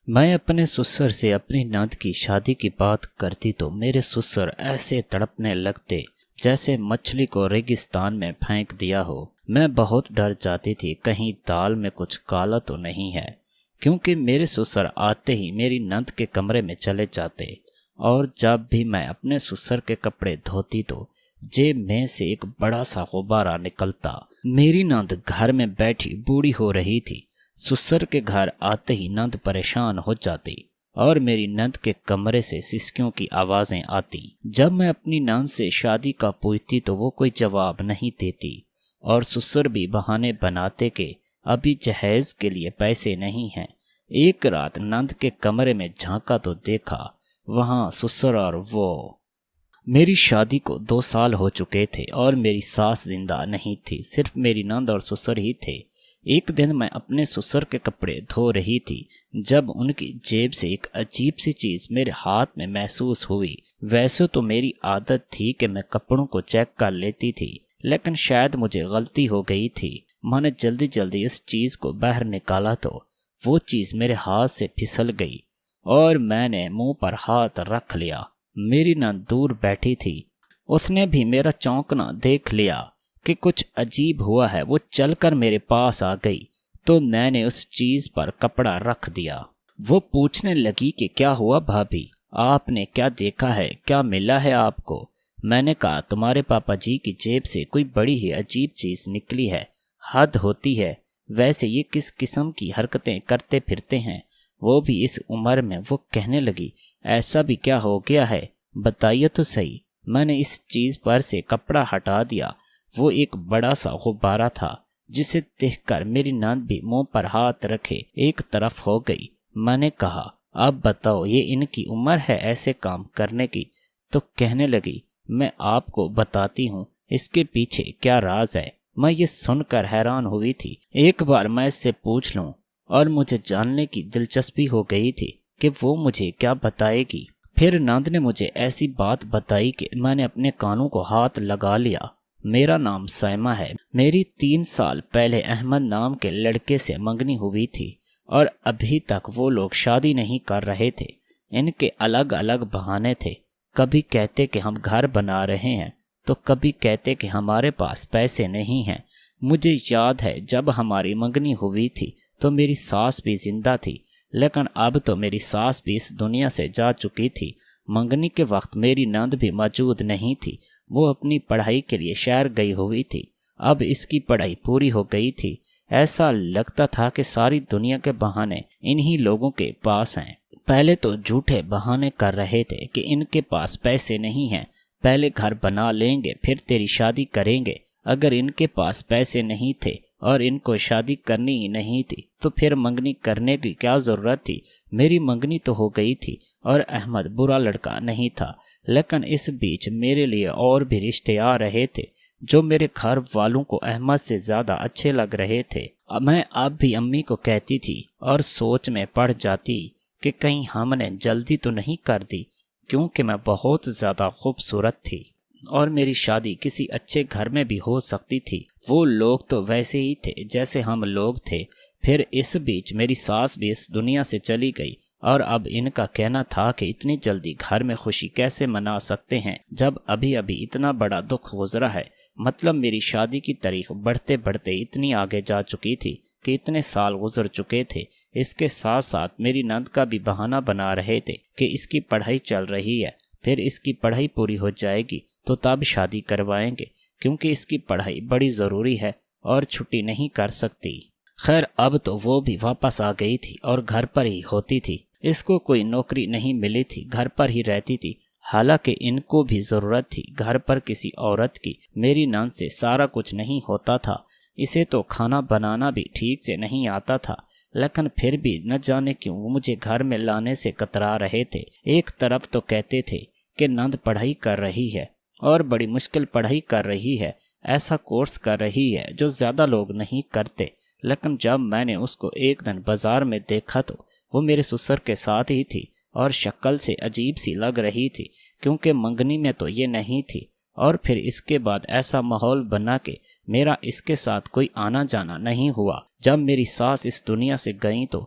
میں اپنے سسر سے اپنی نند کی شادی کی بات کرتی تو میرے سسر ایسے تڑپنے لگتے جیسے مچھلی کو ریگستان میں پھینک دیا ہو۔ میں بہت ڈر جاتی تھی کہیں دال میں کچھ کالا تو نہیں ہے، کیونکہ میرے سسر آتے ہی میری نند کے کمرے میں چلے جاتے، اور جب بھی میں اپنے سسر کے کپڑے دھوتی تو جیب میں سے ایک بڑا سا غبارہ نکلتا۔ میری نند گھر میں بیٹھی بوڑھی ہو رہی تھی۔ سسر کے گھر آتے ہی نند پریشان ہو جاتی اور میری نند کے کمرے سے سسکیوں کی آوازیں آتی۔ جب میں اپنی نند سے شادی کا پوچھتی تو وہ کوئی جواب نہیں دیتی، اور سسر بھی بہانے بناتے کہ ابھی جہیز کے لیے پیسے نہیں ہیں۔ ایک رات نند کے کمرے میں جھانکا تو دیکھا وہاں سسر اور وہ۔ میری شادی کو 2 سال ہو چکے تھے اور میری ساس زندہ نہیں تھی، صرف میری نند اور سسر ہی تھے۔ ایک دن میں اپنے سسر کے کپڑے دھو رہی تھی جب ان کی جیب سے ایک عجیب سی چیز میرے ہاتھ میں محسوس ہوئی۔ ویسے تو میری عادت تھی کہ میں کپڑوں کو چیک کر لیتی تھی، لیکن شاید مجھے غلطی ہو گئی تھی۔ میں نے جلدی جلدی اس چیز کو باہر نکالا تو وہ چیز میرے ہاتھ سے پھسل گئی اور میں نے منہ پر ہاتھ رکھ لیا۔ میری نند دور بیٹھی تھی، اس نے بھی میرا چونکنا دیکھ لیا کہ کچھ عجیب ہوا ہے۔ وہ چل کر میرے پاس آ گئی تو میں نے اس چیز پر کپڑا رکھ دیا۔ وہ پوچھنے لگی کہ کیا ہوا بھابھی، آپ نے کیا دیکھا ہے، کیا ملا ہے آپ کو؟ میں نے کہا تمہارے پاپا جی کی جیب سے کوئی بڑی ہی عجیب چیز نکلی ہے، حد ہوتی ہے، ویسے یہ کس قسم کی حرکتیں کرتے پھرتے ہیں، وہ بھی اس عمر میں۔ وہ کہنے لگی ایسا بھی کیا ہو گیا ہے، بتائیے تو صحیح۔ میں نے اس چیز پر سے کپڑا ہٹا دیا۔ وہ ایک بڑا سا غبارہ تھا جسے دیکھ کر میری نند بھی منہ پر ہاتھ رکھے ایک طرف ہو گئی۔ میں نے کہا اب بتاؤ یہ ان کی عمر ہے ایسے کام کرنے کی؟ تو کہنے لگی میں آپ کو بتاتی ہوں اس کے پیچھے کیا راز ہے۔ میں یہ سن کر حیران ہوئی تھی، ایک بار میں اس سے پوچھ لوں، اور مجھے جاننے کی دلچسپی ہو گئی تھی کہ وہ مجھے کیا بتائے گی۔ پھر نند نے مجھے ایسی بات بتائی کہ میں نے اپنے کانوں کو ہاتھ لگا لیا۔ میرا نام سائمہ ہے، میری 3 سال پہلے احمد نام کے لڑکے سے منگنی ہوئی تھی، اور ابھی تک وہ لوگ شادی نہیں کر رہے تھے۔ ان کے الگ الگ بہانے تھے، کبھی کہتے کہ ہم گھر بنا رہے ہیں تو کبھی کہتے کہ ہمارے پاس پیسے نہیں ہیں۔ مجھے یاد ہے جب ہماری منگنی ہوئی تھی تو میری ساس بھی زندہ تھی، لیکن اب تو میری ساس بھی اس دنیا سے جا چکی تھی۔ منگنی کے وقت میری نند بھی موجود نہیں تھی، وہ اپنی پڑھائی کے لیے شہر گئی ہوئی تھی۔ اب اس کی پڑھائی پوری ہو گئی تھی، ایسا لگتا تھا کہ ساری دنیا کے بہانے انہی لوگوں کے پاس ہیں۔ پہلے تو جھوٹے بہانے کر رہے تھے کہ ان کے پاس پیسے نہیں ہیں، پہلے گھر بنا لیں گے پھر تیری شادی کریں گے۔ اگر ان کے پاس پیسے نہیں تھے اور ان کو شادی کرنی ہی نہیں تھی تو پھر منگنی کرنے کی کیا ضرورت تھی؟ میری منگنی تو ہو گئی تھی اور احمد برا لڑکا نہیں تھا، لیکن اس بیچ میرے لیے اور بھی رشتے آ رہے تھے جو میرے گھر والوں کو احمد سے زیادہ اچھے لگ رہے تھے۔ میں اب بھی امی کو کہتی تھی اور سوچ میں پڑ جاتی کہ کہیں ہم نے جلدی تو نہیں کر دی، کیونکہ میں بہت زیادہ خوبصورت تھی اور میری شادی کسی اچھے گھر میں بھی ہو سکتی تھی۔ وہ لوگ تو ویسے ہی تھے جیسے ہم لوگ تھے۔ پھر اس بیچ میری ساس بھی اس دنیا سے چلی گئی، اور اب ان کا کہنا تھا کہ اتنی جلدی گھر میں خوشی کیسے منا سکتے ہیں جب ابھی ابھی اتنا بڑا دکھ گزرا ہے۔ مطلب میری شادی کی تاریخ بڑھتے بڑھتے اتنی آگے جا چکی تھی کہ اتنے سال گزر چکے تھے۔ اس کے ساتھ ساتھ میری نند کا بھی بہانہ بنا رہے تھے کہ اس کی پڑھائی چل رہی ہے، پھر اس کی پڑھائی پوری ہو جائے گی تو تب شادی کروائیں گے، کیونکہ اس کی پڑھائی بڑی ضروری ہے اور چھٹی نہیں کر سکتی۔ خیر اب تو وہ بھی واپس آ گئی تھی اور گھر پر ہی ہوتی تھی۔ اس کو کوئی نوکری نہیں ملی تھی، گھر پر ہی رہتی تھی، حالانکہ ان کو بھی ضرورت تھی گھر پر کسی عورت کی۔ میری نند سے سارا کچھ نہیں ہوتا تھا، اسے تو کھانا بنانا بھی ٹھیک سے نہیں آتا تھا، لیکن پھر بھی نہ جانے کیوں وہ مجھے گھر میں لانے سے کترا رہے تھے۔ ایک طرف تو کہتے تھے کہ نند پڑھائی کر رہی ہے اور بڑی مشکل پڑھائی کر رہی ہے، ایسا کورس کر رہی ہے جو زیادہ لوگ نہیں کرتے، لیکن جب میں نے اس کو ایک دن بازار میں دیکھا تو وہ میرے سسر کے ساتھ ہی تھی اور شکل سے عجیب سی لگ رہی تھی، کیونکہ منگنی میں تو یہ نہیں تھی۔ اور پھر اس کے بعد ایسا ماحول بنا کہ میرا اس کے ساتھ کوئی آنا جانا نہیں ہوا۔ جب میری ساس اس دنیا سے گئیں تو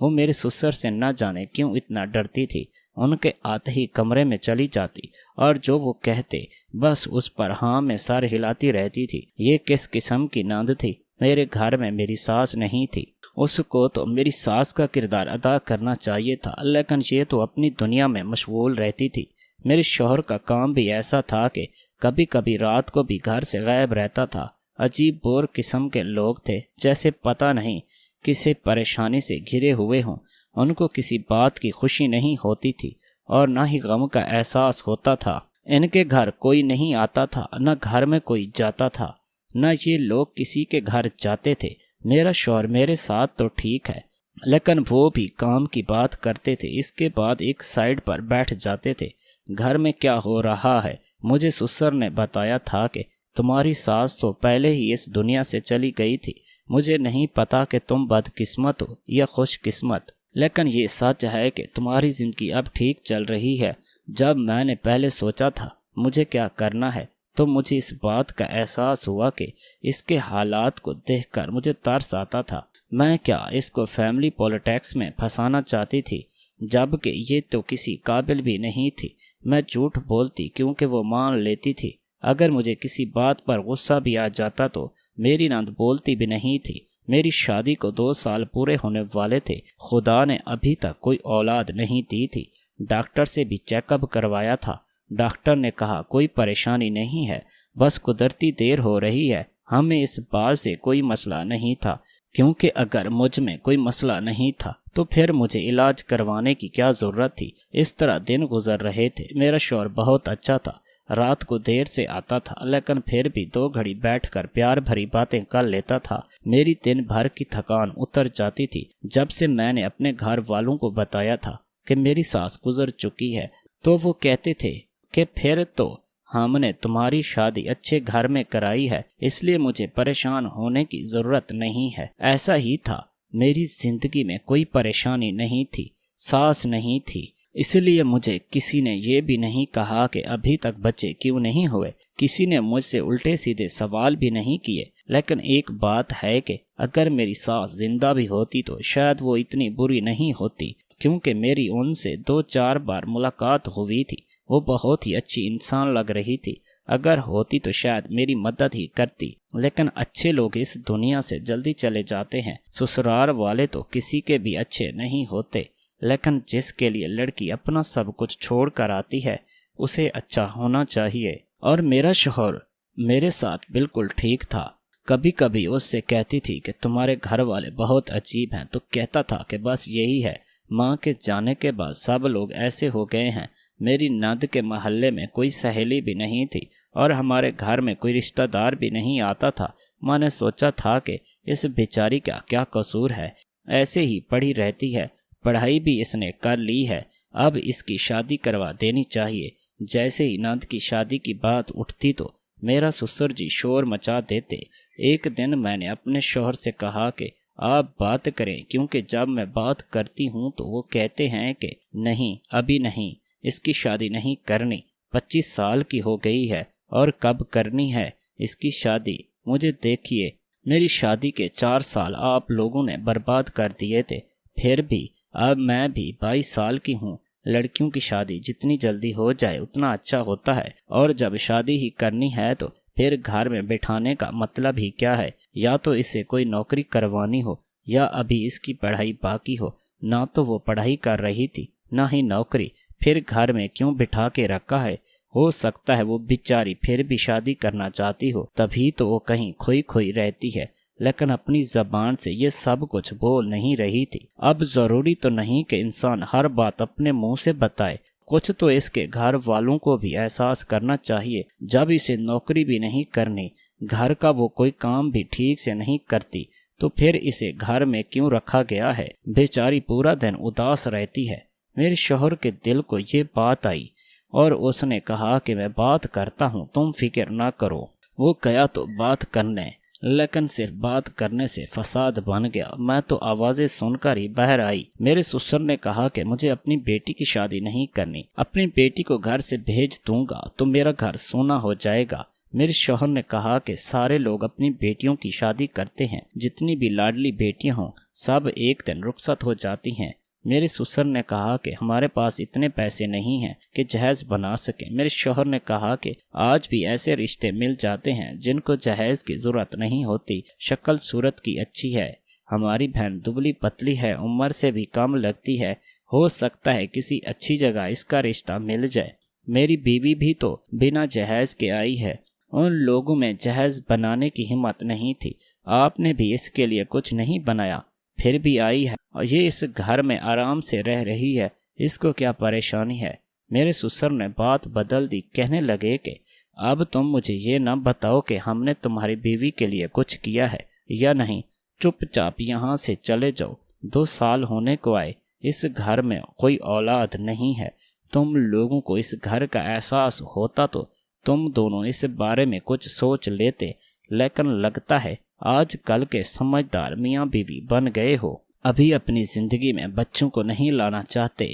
وہ میرے سسر سے نہ جانے کیوں اتنا ڈرتی تھی، ان کے آتے ہی کمرے میں چلی جاتی اور جو وہ کہتے بس اس پر ہاں میں سر ہلاتی رہتی تھی۔ یہ کس قسم کی ناند تھی؟ میرے گھر میں میری ساس نہیں تھی، اس کو تو میری ساس کا کردار ادا کرنا چاہیے تھا، لیکن یہ تو اپنی دنیا میں مشغول رہتی تھی۔ میرے شوہر کا کام بھی ایسا تھا کہ کبھی کبھی رات کو بھی گھر سے غائب رہتا تھا۔ عجیب بور قسم کے لوگ تھے، جیسے پتہ نہیں کسی پریشانی سے گھرے ہوئے ہوں۔ ان کو کسی بات کی خوشی نہیں ہوتی تھی اور نہ ہی غم کا احساس ہوتا تھا۔ ان کے گھر کوئی نہیں آتا تھا، نہ گھر میں کوئی جاتا تھا، نہ یہ لوگ کسی کے گھر جاتے تھے۔ میرا شوہر میرے ساتھ تو ٹھیک ہے، لیکن وہ بھی کام کی بات کرتے تھے، اس کے بعد ایک سائڈ پر بیٹھ جاتے تھے۔ گھر میں کیا ہو رہا ہے؟ مجھے سسر نے بتایا تھا کہ تمہاری ساس تو پہلے ہی اس دنیا سے چلی گئی تھی۔ مجھے نہیں پتا کہ تم بدقسمت ہو یا خوش قسمت، لیکن یہ سچ ہے کہ تمہاری زندگی اب ٹھیک چل رہی ہے۔ جب میں نے پہلے سوچا تھا مجھے کیا کرنا ہے تو مجھے اس بات کا احساس ہوا کہ اس کے حالات کو دیکھ کر مجھے ترس آتا تھا۔ میں کیا اس کو فیملی پولیٹکس میں پھنسانا چاہتی تھی، جبکہ یہ تو کسی قابل بھی نہیں تھی۔ میں جھوٹ بولتی کیونکہ وہ مان لیتی تھی۔ اگر مجھے کسی بات پر غصہ بھی آ جاتا تو میری نند بولتی بھی نہیں تھی۔ میری شادی کو 2 سال پورے ہونے والے تھے، خدا نے ابھی تک کوئی اولاد نہیں دی تھی۔ ڈاکٹر سے بھی چیک اپ کروایا تھا، ڈاکٹر نے کہا کوئی پریشانی نہیں ہے، بس قدرتی دیر ہو رہی ہے۔ ہمیں اس بات سے کوئی مسئلہ نہیں تھا، کیونکہ اگر مجھ میں کوئی مسئلہ نہیں تھا تو پھر مجھے علاج کروانے کی کیا ضرورت تھی۔ اس طرح دن گزر رہے تھے۔ میرا شوہر بہت اچھا تھا، رات کو دیر سے آتا تھا، لیکن پھر بھی 2 گھڑی بیٹھ کر پیار بھری باتیں کر لیتا تھا۔ میری دن بھر کی تھکان اتر جاتی تھی۔ جب سے میں نے اپنے گھر والوں کو بتایا تھا کہ میری ساس گزر چکی ہے تو وہ کہتے تھے کہ پھر تو ہم نے تمہاری شادی اچھے گھر میں کرائی ہے، اس لیے مجھے پریشان ہونے کی ضرورت نہیں ہے۔ ایسا ہی تھا، میری زندگی میں کوئی پریشانی نہیں تھی، ساس نہیں تھی، اس لیے مجھے کسی نے یہ بھی نہیں کہا کہ ابھی تک بچے کیوں نہیں ہوئے۔ کسی نے مجھ سے الٹے سیدھے سوال بھی نہیں کیے۔ لیکن ایک بات ہے کہ اگر میری ساس زندہ بھی ہوتی تو شاید وہ اتنی بری نہیں ہوتی، کیونکہ میری ان سے 2-4 بار ملاقات ہوئی تھی۔ وہ بہت ہی اچھی انسان لگ رہی تھی۔ اگر ہوتی تو شاید میری مدد ہی کرتی، لیکن اچھے لوگ اس دنیا سے جلدی چلے جاتے ہیں۔ سسرال والے تو کسی کے بھی اچھے نہیں ہوتے، لیکن جس کے لیے لڑکی اپنا سب کچھ چھوڑ کر آتی ہے اسے اچھا ہونا چاہیے۔ اور میرا شوہر میرے ساتھ بالکل ٹھیک تھا۔ کبھی کبھی اس سے کہتی تھی کہ تمہارے گھر والے بہت عجیب ہیں، تو کہتا تھا کہ بس یہی ہے، ماں کے جانے کے بعد سب لوگ ایسے ہو گئے ہیں۔ میری نند کے محلے میں کوئی سہیلی بھی نہیں تھی اور ہمارے گھر میں کوئی رشتہ دار بھی نہیں آتا تھا۔ میں نے سوچا تھا کہ اس بیچاری کا کیا قصور ہے، ایسے ہی پڑھی رہتی ہے، پڑھائی بھی اس نے کر لی ہے، اب اس کی شادی کروا دینی چاہیے۔ جیسے ہی نند کی شادی کی بات اٹھتی تو میرا سسر جی شور مچا دیتے۔ ایک دن میں نے اپنے شوہر سے کہا کہ آپ بات کریں، کیونکہ جب میں بات کرتی ہوں تو وہ کہتے ہیں کہ نہیں، ابھی نہیں، اس کی شادی نہیں کرنی، 25 سال کی ہو گئی ہے اور کب کرنی ہے اس کی شادی؟ مجھے دیکھیے، میری شادی کے 4 سال آپ لوگوں نے برباد کر دیے تھے، پھر بھی اب میں بھی 22 سال کی ہوں۔ لڑکیوں کی شادی جتنی جلدی ہو جائے اتنا اچھا ہوتا ہے، اور جب شادی ہی کرنی ہے تو پھر گھر میں بٹھانے کا مطلب ہی کیا ہے؟ یا تو اسے کوئی نوکری کروانی ہو یا ابھی اس کی پڑھائی باقی ہو۔ نہ تو وہ پڑھائی کر رہی تھی نہ ہی نوکری، پھر گھر میں کیوں بٹھا کے رکھا ہے؟ ہو سکتا ہے وہ بیچاری پھر بھی شادی کرنا چاہتی ہو، تبھی تو وہ کہیں کھوئی کھوئی رہتی ہے، لیکن اپنی زبان سے یہ سب کچھ بول نہیں رہی تھی۔ اب ضروری تو نہیں کہ انسان ہر بات اپنے منہ سے بتائے، کچھ تو اس کے گھر والوں کو بھی احساس کرنا چاہیے۔ جب اسے نوکری بھی نہیں کرنی، گھر کا وہ کوئی کام بھی ٹھیک سے نہیں کرتی، تو پھر اسے گھر میں کیوں رکھا گیا ہے؟ بیچاری پورا دن اداس رہتی ہے۔ میرے شوہر کے دل کو یہ بات آئی اور اس نے کہا کہ میں بات کرتا ہوں، تم فکر نہ کرو۔ وہ گیا تو بات کرنے، لیکن صرف بات کرنے سے فساد بن گیا۔ میں تو آوازیں سن کر ہی باہر آئی۔ میرے سسر نے کہا کہ مجھے اپنی بیٹی کی شادی نہیں کرنی، اپنی بیٹی کو گھر سے بھیج دوں گا تو میرا گھر سونا ہو جائے گا۔ میرے شوہر نے کہا کہ سارے لوگ اپنی بیٹیوں کی شادی کرتے ہیں، جتنی بھی لاڈلی بیٹیاں ہوں سب ایک دن رخصت ہو جاتی ہیں۔ میرے سسر نے کہا کہ ہمارے پاس اتنے پیسے نہیں ہیں کہ جہیز بنا سکیں۔ میرے شوہر نے کہا کہ آج بھی ایسے رشتے مل جاتے ہیں جن کو جہیز کی ضرورت نہیں ہوتی، شکل صورت کی اچھی ہے، ہماری بہن دبلی پتلی ہے، عمر سے بھی کم لگتی ہے، ہو سکتا ہے کسی اچھی جگہ اس کا رشتہ مل جائے۔ میری بیوی بھی تو بنا جہیز کے آئی ہے، ان لوگوں میں جہیز بنانے کی ہمت نہیں تھی، آپ نے بھی اس کے لیے کچھ نہیں بنایا، پھر بھی آئی ہے اور یہ اس گھر میں آرام سے رہ رہی ہے، اس کو کیا پریشانی ہے؟ میرے سسر نے بات بدل دی، کہنے لگے کہ اب تم مجھے یہ نہ بتاؤ کہ ہم نے تمہاری بیوی کے لیے کچھ کیا ہے یا نہیں، چپ چاپ یہاں سے چلے جاؤ، 2 سال ہونے کو آئے، اس گھر میں کوئی اولاد نہیں ہے، تم لوگوں کو اس گھر کا احساس ہوتا تو تم دونوں اس بارے میں کچھ سوچ لیتے، لیکن لگتا ہے آج کل کے سمجھدار میاں بیوی بن گئے ہو، ابھی اپنی زندگی میں بچوں کو نہیں لانا چاہتے،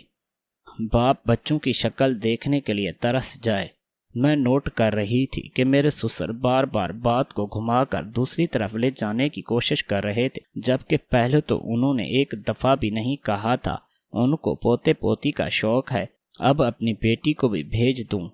باپ بچوں کی شکل دیکھنے کے لیے ترس جائے۔ میں نوٹ کر رہی تھی کہ میرے سسر بار بار بات کو گھما کر دوسری طرف لے جانے کی کوشش کر رہے تھے، جبکہ پہلے تو انہوں نے ایک دفعہ بھی نہیں کہا تھا ان کو پوتے پوتی کا شوق ہے، اب اپنی بیٹی کو بھی بھیج دوں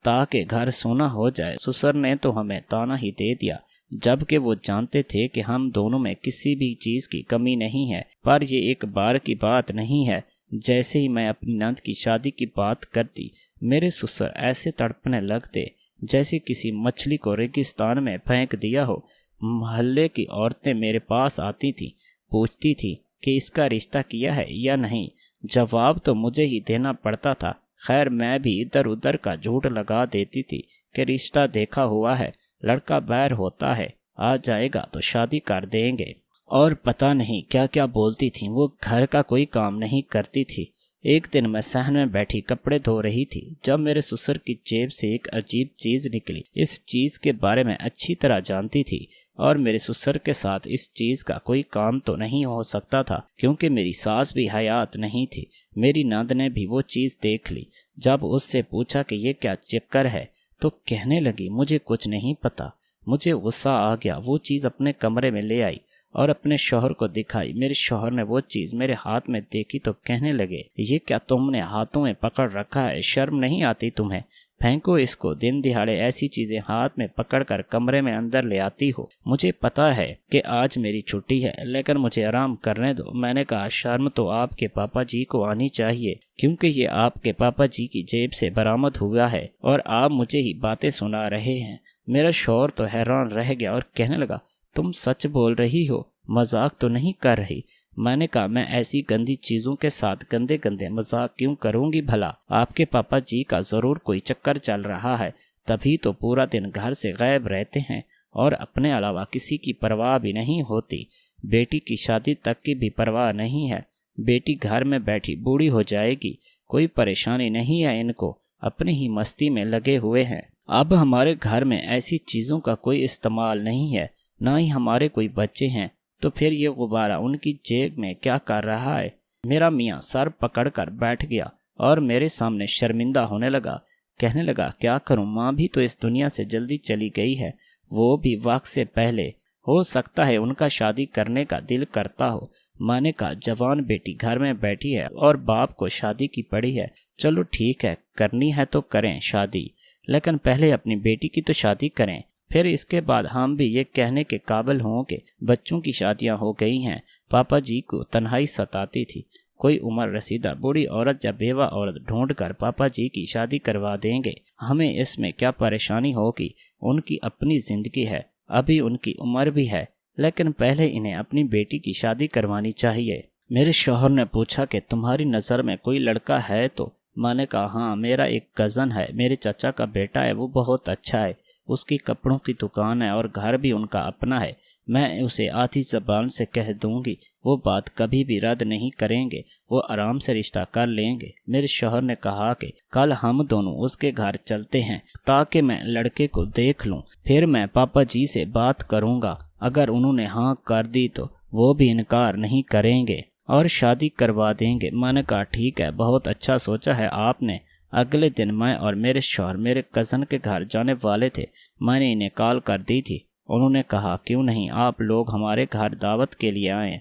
تاکہ گھر سونا ہو جائے۔ سسر نے تو ہمیں تانا ہی دے دیا، جبکہ وہ جانتے تھے کہ ہم دونوں میں کسی بھی چیز کی کمی نہیں ہے، پر یہ ایک بار کی بات نہیں ہے۔ جیسے ہی میں اپنی نند کی شادی کی بات کرتی، میرے سسر ایسے تڑپنے لگتے جیسے کسی مچھلی کو ریگستان میں پھینک دیا ہو۔ محلے کی عورتیں میرے پاس آتی تھیں، پوچھتی تھی کہ اس کا رشتہ کیا ہے یا نہیں، جواب تو مجھے ہی دینا پڑتا تھا۔ خیر میں بھی ادھر ادھر کا جھوٹ لگا دیتی تھی کہ رشتہ دیکھا ہوا ہے، لڑکا بیر ہوتا ہے، آ جائے گا تو شادی کر دیں گے، اور پتہ نہیں کیا کیا بولتی تھیں۔ وہ گھر کا کوئی کام نہیں کرتی تھی۔ ایک دن میں صحن میں بیٹھی کپڑے دھو رہی تھی جب میرے سسر کی جیب سے ایک عجیب چیز نکلی۔ اس چیز کے بارے میں اچھی طرح جانتی تھی اور میرے سسر کے ساتھ اس چیز کا کوئی کام تو نہیں ہو سکتا تھا کیونکہ میری ساس بھی حیات نہیں تھی۔ میری نند نے بھی وہ چیز دیکھ لی۔ جب اس سے پوچھا کہ یہ کیا چکر ہے تو کہنے لگی مجھے کچھ نہیں پتا۔ مجھے غصہ آ گیا، وہ چیز اپنے کمرے میں لے آئی اور اپنے شوہر کو دکھائی۔ میرے شوہر نے وہ چیز میرے ہاتھ میں دیکھی تو کہنے لگے یہ کیا تم نے ہاتھوں میں پکڑ رکھا ہے، شرم نہیں آتی تمہیں؟ پھینکو اس کو، دن دہاڑے ایسی چیزیں ہاتھ میں پکڑ کر کمرے میں اندر لے آتی ہو۔ مجھے پتا ہے کہ آج میری چھٹی ہے لیکن مجھے آرام کرنے دو۔ میں نے کہا شرم تو آپ کے پاپا جی کو آنی چاہیے کیونکہ یہ آپ کے پاپا جی کی جیب سے برآمد ہوا ہے اور آپ مجھے ہی باتیں سنا رہے ہیں۔ میرا شوہر تو حیران رہ گیا اور کہنے لگا تم سچ بول رہی ہو، مذاق تو نہیں کر رہی؟ میں نے کہا میں ایسی گندی چیزوں کے ساتھ گندے گندے مذاق کیوں کروں گی بھلا؟ آپ کے پاپا جی کا ضرور کوئی چکر چل رہا ہے، تبھی تو پورا دن گھر سے غائب رہتے ہیں اور اپنے علاوہ کسی کی پرواہ بھی نہیں ہوتی۔ بیٹی کی شادی تک کی بھی پرواہ نہیں ہے، بیٹی گھر میں بیٹھی بوڑھی ہو جائے گی، کوئی پریشانی نہیں ہے ان کو، اپنی ہی مستی میں لگے ہوئے ہیں۔ اب ہمارے گھر میں ایسی چیزوں کا کوئی استعمال نہیں ہے، نہ ہی ہمارے کوئی بچے ہیں، تو پھر یہ غبارہ ان کی جیب میں کیا کر رہا ہے؟ میرا میاں سر پکڑ کر بیٹھ گیا اور میرے سامنے شرمندہ ہونے لگا، کہنے لگا کیا کروں، ماں بھی تو اس دنیا سے جلدی چلی گئی ہے، وہ بھی وقت سے پہلے، ہو سکتا ہے ان کا شادی کرنے کا دل کرتا ہو۔ میں نے کہا جوان بیٹی گھر میں بیٹھی ہے اور باپ کو شادی کی پڑی ہے، چلو ٹھیک ہے، کرنی ہے تو کریں شادی، لیکن پہلے اپنی بیٹی کی تو شادی کریں، پھر اس کے بعد ہم بھی یہ کہنے کے قابل ہوں کہ بچوں کی شادیاں ہو گئی ہیں۔ پاپا جی کو تنہائی ستاتی تھی، کوئی عمر رسیدہ بوڑھی عورت یا بیوہ عورت ڈھونڈ کر پاپا جی کی شادی کروا دیں گے، ہمیں اس میں کیا پریشانی ہوگی؟ ان کی اپنی زندگی ہے، ابھی ان کی عمر بھی ہے، لیکن پہلے انہیں اپنی بیٹی کی شادی کروانی چاہیے۔ میرے شوہر نے پوچھا کہ تمہاری نظر میں کوئی لڑکا ہے تو؟ میں نے کہا ہاں، میرا ایک کزن ہے، میرے چچا کا بیٹا ہے، وہ بہت اچھا ہے، اس کی کپڑوں کی دکان ہے اور گھر بھی ان کا اپنا ہے، میں اسے آدھی زبان سے کہہ دوں گی، وہ بات کبھی بھی رد نہیں کریں گے، وہ آرام سے رشتہ کر لیں گے۔ میرے شوہر نے کہا کہ کل ہم دونوں اس کے گھر چلتے ہیں تاکہ میں لڑکے کو دیکھ لوں، پھر میں پاپا جی سے بات کروں گا، اگر انہوں نے ہاں کر دی تو وہ بھی انکار نہیں کریں گے اور شادی کروا دیں گے۔ میں نے کہا ٹھیک ہے، بہت اچھا سوچا ہے آپ نے، اگلے دن میں اور میرے شوہر میرے کزن کے گھر جانے والے تھے۔ میں نے انہیں کال کر دی تھی۔ انہوں نے کہا کیوں نہیں آپ لوگ ہمارے گھر دعوت کے لیے آئیں۔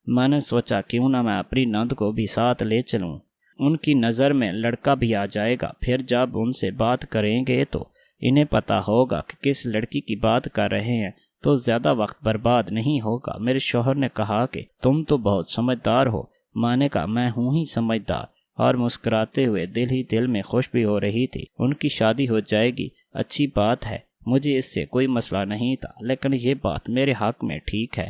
میں نے سوچا کیوں نہ میں اپنی نند کو بھی ساتھ لے چلوں، ان کی نظر میں لڑکا بھی آ جائے گا، پھر جب ان سے بات کریں گے تو انہیں پتہ ہوگا کہ کس لڑکی کی بات کر رہے ہیں، تو زیادہ وقت برباد نہیں ہوگا۔ میرے شوہر نے کہا کہ تم تو بہت سمجھدار ہو۔ میں نے کہا میں ہوں ہی سمجھدار، اور مسکراتے ہوئے دل ہی دل میں خوش بھی ہو رہی تھی۔ ان کی شادی ہو جائے گی، اچھی بات ہے، مجھے اس سے کوئی مسئلہ نہیں تھا، لیکن یہ بات میرے حق میں ٹھیک ہے،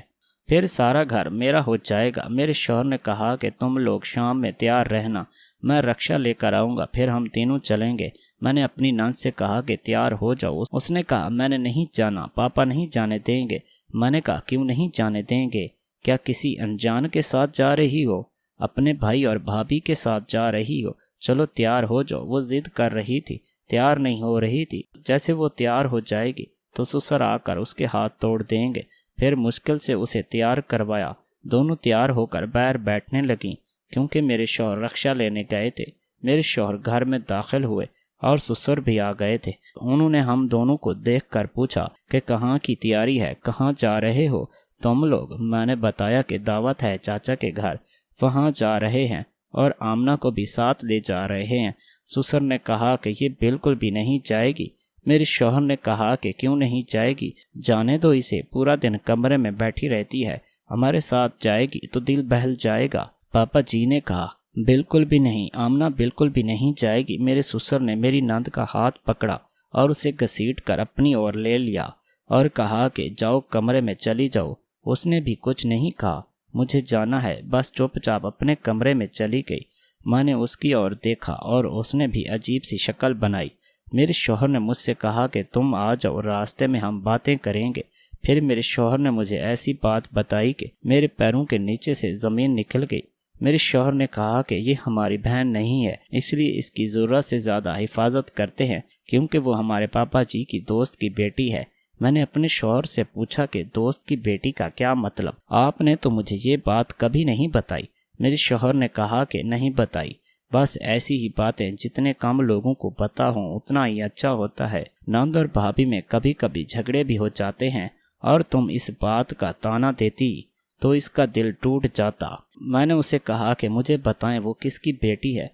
پھر سارا گھر میرا ہو جائے گا۔ میرے شوہر نے کہا کہ تم لوگ شام میں تیار رہنا، میں رکشا لے کر آؤں گا، پھر ہم تینوں چلیں گے۔ میں نے اپنی نند سے کہا کہ تیار ہو جاؤ۔ اس نے کہا میں نے نہیں جانا، پاپا نہیں جانے دیں گے۔ میں نے کہا کیوں نہیں جانے دیں گے؟ کیا کسی انجان کے ساتھ جا رہی ہو؟ اپنے بھائی اور بھابھی کے ساتھ جا رہی ہو؟ چلو تیار ہو جاؤ۔ وہ ضد کر رہی تھی، تیار نہیں ہو رہی تھی۔ جیسے وہ تیار ہو جائے گی تو سسر آ کر اس کے ہاتھ توڑ دیں گے۔ پھر مشکل سے اسے تیار کروایا۔ دونوں تیار ہو کر باہر بیٹھنے لگیں، کیونکہ میرے شوہر رکشا لینے گئے تھے۔ میرے شوہر گھر میں داخل ہوئے اور سسر بھی آ گئے تھے۔ انہوں نے ہم دونوں کو دیکھ کر پوچھا کہ کہاں کی تیاری ہے، کہاں جا رہے ہو تم لوگ؟ میں نے بتایا کہ دعوت ہے چاچا کے گھر، وہاں جا رہے ہیں اور آمنہ کو بھی ساتھ لے جا رہے ہیں۔ سسر نے کہا کہ یہ بالکل بھی نہیں جائے گی۔ میرے شوہر نے کہا کہ کیوں نہیں جائے گی؟ جانے دو اسے، پورا دن کمرے میں بیٹھی رہتی ہے، ہمارے ساتھ جائے گی تو دل بہل جائے گا۔ پاپا جی نے کہا بالکل بھی نہیں، آمنہ بالکل بھی نہیں جائے گی۔ میرے سسر نے میری نند کا ہاتھ پکڑا اور اسے گھسیٹ کر اپنی اور لے لیا اور کہا کہ جاؤ کمرے میں چلی جاؤ۔ اس نے بھی کچھ نہیں کہا، مجھے جانا ہے، بس چپ چاپ اپنے کمرے میں چلی گئی۔ میں نے اس کی اور دیکھا اور اس نے بھی عجیب سی شکل بنائی۔ میرے شوہر نے مجھ سے کہا کہ تم آ جاؤ، راستے میں ہم باتیں کریں گے۔ پھر میرے شوہر نے مجھے ایسی بات بتائی کہ میرے پیروں کے نیچے سے زمین نکل گئی۔ میرے شوہر نے کہا کہ یہ ہماری بہن نہیں ہے، اس لیے اس کی ضرورت سے زیادہ حفاظت کرتے ہیں، کیونکہ وہ ہمارے پاپا جی کی دوست کی بیٹی ہے۔ میں نے اپنے شوہر سے پوچھا کہ دوست کی بیٹی کا کیا مطلب؟ آپ نے تو مجھے یہ بات کبھی نہیں بتائی۔ میرے شوہر نے کہا کہ نہیں بتائی، بس ایسی ہی باتیں جتنے کم لوگوں کو پتہ ہوں اتنا ہی اچھا ہوتا ہے۔ نند اور بھابھی میں کبھی کبھی جھگڑے بھی ہو جاتے ہیں، اور تم اس بات کا تانا دیتی تو اس کا دل ٹوٹ جاتا۔ میں نے اسے کہا کہ مجھے بتائیں وہ کس کی بیٹی ہے؟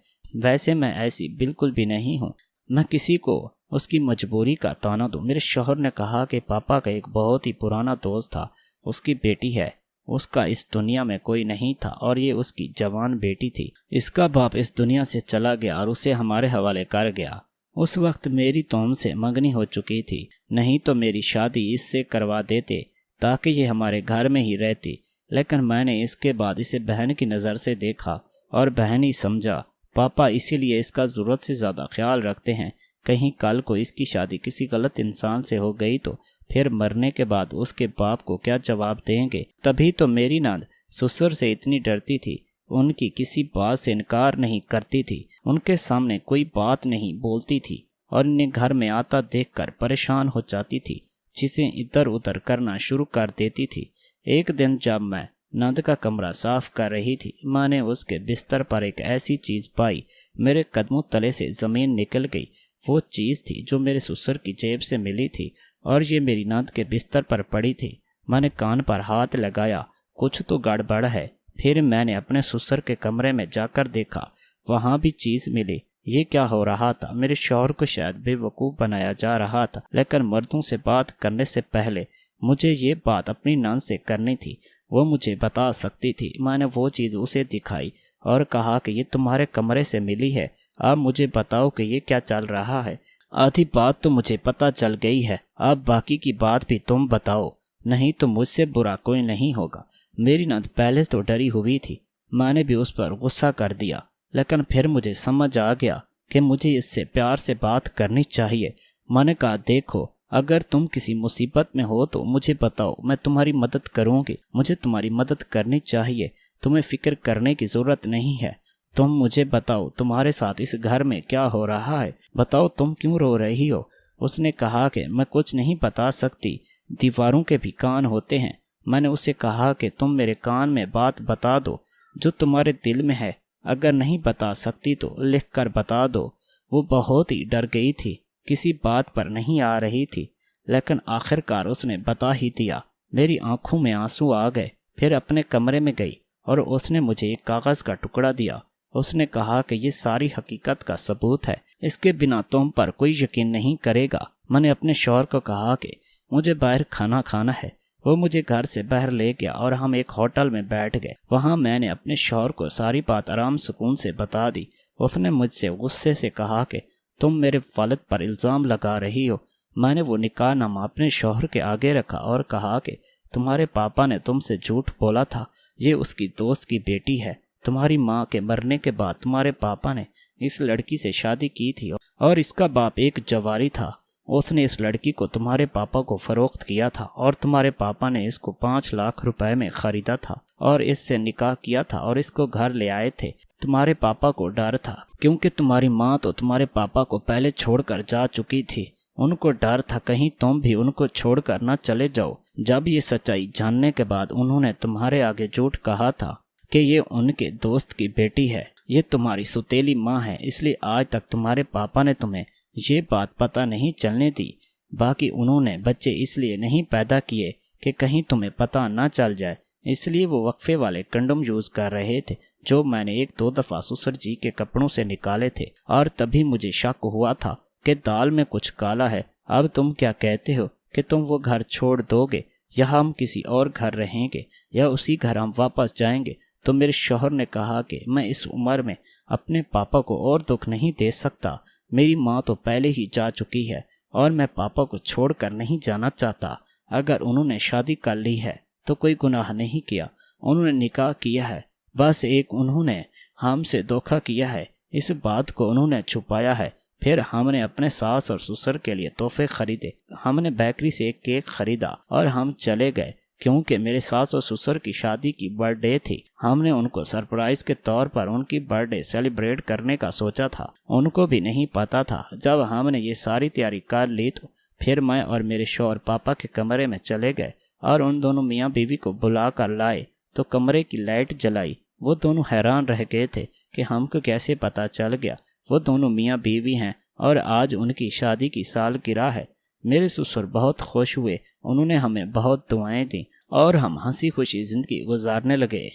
ویسے میں ایسی بالکل بھی نہیں ہوں، میں کسی کو اس کی مجبوری کا تانا دوں۔ میرے شوہر نے کہا کہ پاپا کا ایک بہت ہی پرانا دوست تھا، اس کی بیٹی ہے، اس کا اس دنیا میں کوئی نہیں تھا اور یہ اس کی جوان بیٹی تھی۔ اس کا باپ اس دنیا سے چلا گیا اور اسے ہمارے حوالے کر گیا۔ اس وقت میری تو ان سے منگنی ہو چکی تھی، نہیں تو میری شادی اس سے کروا دیتے تاکہ یہ ہمارے گھر میں ہی رہتی، لیکن میں نے اس کے بعد اسے بہن کی نظر سے دیکھا اور بہن ہی سمجھا۔ پاپا اسی لیے اس کا ضرورت سے زیادہ خیال رکھتے ہیں، کہیں کل کو اس کی شادی کسی غلط انسان سے ہو گئی تو پھر مرنے کے بعد اس کے باپ کو کیا جواب دیں گے؟ تبھی تو میری نند سسر سے اتنی ڈرتی تھی، ان کی کسی بات سے انکار نہیں کرتی تھی، ان کے سامنے کوئی بات نہیں بولتی تھی اور انہیں گھر میں آتا دیکھ کر پریشان ہو جاتی تھی، چیزیں ادھر ادھر کرنا شروع کر دیتی تھی۔ ایک دن جب میں نند کا کمرہ صاف کر رہی تھی، میں نے اس کے بستر پر ایک ایسی چیز پائی، میرے قدموں تلے سے زمین نکل گئی۔ وہ چیز تھی جو میرے سسر کی جیب سے ملی تھی اور یہ میری نند کے بستر پر پڑی تھی۔ میں نے کان پر ہاتھ لگایا، کچھ تو گڑبڑ ہے۔ پھر میں نے اپنے سسر کے کمرے میں جا کر دیکھا، وہاں بھی چیز ملی۔ یہ کیا ہو رہا تھا؟ میرے شوہر کو شاید بے وقوف بنایا جا رہا تھا، لیکن مردوں سے بات کرنے سے پہلے مجھے یہ بات اپنی نند سے کرنی تھی، وہ مجھے بتا سکتی تھی۔ میں نے وہ چیز اسے دکھائی اور کہا کہ یہ تمہارے کمرے سے ملی ہے، اب مجھے بتاؤ کہ یہ کیا چل رہا ہے۔ آدھی بات تو مجھے پتہ چل گئی ہے، اب باقی کی بات بھی تم بتاؤ، نہیں تو مجھ سے برا کوئی نہیں ہوگا۔ میری نند پہلے تو ڈری ہوئی تھی، میں نے بھی اس پر غصہ کر دیا، لیکن پھر مجھے سمجھ آ گیا کہ مجھے اس سے پیار سے بات کرنی چاہیے۔ میں نے کہا دیکھو، اگر تم کسی مصیبت میں ہو تو مجھے بتاؤ، میں تمہاری مدد کروں گی، مجھے تمہاری مدد کرنی چاہیے، تمہیں فکر کرنے کی ضرورت نہیں ہے۔ تم مجھے بتاؤ تمہارے ساتھ اس گھر میں کیا ہو رہا ہے، بتاؤ تم کیوں رو رہی ہو؟ اس نے کہا کہ میں کچھ نہیں بتا سکتی، دیواروں کے بھی کان ہوتے ہیں۔ میں نے اسے کہا کہ تم میرے کان میں بات بتا دو جو تمہارے دل میں ہے، اگر نہیں بتا سکتی تو لکھ کر بتا دو۔ وہ بہت ہی ڈر گئی تھی، کسی بات پر نہیں آ رہی تھی، لیکن آخر کار اس نے بتا ہی دیا۔ میری آنکھوں میں آنسو آ گئے۔ پھر اپنے کمرے میں گئی اور اس نے مجھے ایک کاغذ کا ٹکڑا دیا۔ اس نے کہا کہ یہ ساری حقیقت کا ثبوت ہے، اس کے بنا تم پر کوئی یقین نہیں کرے گا۔ میں نے اپنے شوہر کو کہا کہ مجھے باہر کھانا کھانا ہے۔ وہ مجھے گھر سے باہر لے گیا اور ہم ایک ہوٹل میں بیٹھ گئے۔ وہاں میں نے اپنے شوہر کو ساری بات آرام سکون سے بتا دی۔ اس نے مجھ سے غصے سے کہا کہ تم میرے والد پر الزام لگا رہی ہو۔ میں نے وہ نکاح نامہ اپنے شوہر کے آگے رکھا اور کہا کہ تمہارے پاپا نے تم سے جھوٹ بولا تھا، یہ اس کی دوست کی بیٹی ہے۔ تمہاری ماں کے مرنے کے بعد تمہارے پاپا نے اس لڑکی سے شادی کی تھی اور اس کا باپ ایک جواری تھا۔ اس نے اس لڑکی کو تمہارے پاپا کو فروخت کیا تھا اور تمہارے پاپا نے اس کو 5 لاکھ روپے میں خریدا تھا اور اس سے نکاح کیا تھا اور اس کو گھر لے آئے تھے۔ تمہارے پاپا کو ڈر تھا کیونکہ تمہاری ماں تو تمہارے پاپا کو پہلے چھوڑ کر جا چکی تھی۔ ان کو ڈر تھا کہیں تم بھی ان کو چھوڑ کر نہ چلے جاؤ۔ جب یہ سچائی جاننے کے بعد انہوں نے تمہارے آگے جھوٹ کہا تھا کہ یہ ان کے دوست کی بیٹی ہے، یہ تمہاری سوتیلی ماں ہے، اس لیے آج تک تمہارے پاپا نے تمہیں یہ بات پتہ نہیں چلنے دی۔ باقی انہوں نے بچے اس لیے نہیں پیدا کیے کہ کہیں تمہیں پتہ نہ چل جائے، اس لیے وہ وقفے والے کنڈم یوز کر رہے تھے جو میں نے 1-2 دفعہ سسر جی کے کپڑوں سے نکالے تھے، اور تبھی مجھے شک ہوا تھا کہ دال میں کچھ کالا ہے۔ اب تم کیا کہتے ہو کہ تم وہ گھر چھوڑ دو گے یا ہم کسی اور گھر رہیں گے یا اسی گھر ہم واپس جائیں گے؟ تو میرے شوہر نے کہا کہ میں اس عمر میں اپنے پاپا کو اور دکھ نہیں دے سکتا۔ میری ماں تو پہلے ہی جا چکی ہے اور میں پاپا کو چھوڑ کر نہیں جانا چاہتا۔ اگر انہوں نے شادی کر لی ہے تو کوئی گناہ نہیں کیا، انہوں نے نکاح کیا ہے، بس ایک انہوں نے ہم سے دھوکہ کیا ہے، اس بات کو انہوں نے چھپایا ہے۔ پھر ہم نے اپنے ساس اور سسر کے لیے تحفے خریدے، ہم نے بیکری سے ایک کیک خریدا اور ہم چلے گئے کیونکہ میرے ساس اور سسر کی شادی کی برتھ ڈے تھی۔ ہم نے ان کو سرپرائز کے طور پر ان کی برتھ ڈے سیلیبریٹ کرنے کا سوچا تھا، ان کو بھی نہیں پتا تھا۔ جب ہم نے یہ ساری تیاری کر لی تو پھر میں اور میرے شوہر پاپا کے کمرے میں چلے گئے اور ان دونوں میاں بیوی کو بلا کر لائے تو کمرے کی لائٹ جلائی۔ وہ دونوں حیران رہ گئے تھے کہ ہم کو کیسے پتا چل گیا۔ وہ دونوں میاں بیوی ہیں اور آج ان کی شادی کی سالگرہ ہے۔ میرے سسر بہت خوش ہوئے، انہوں نے ہمیں بہت دعائیں دیں اور ہم ہنسی خوشی زندگی گزارنے لگے۔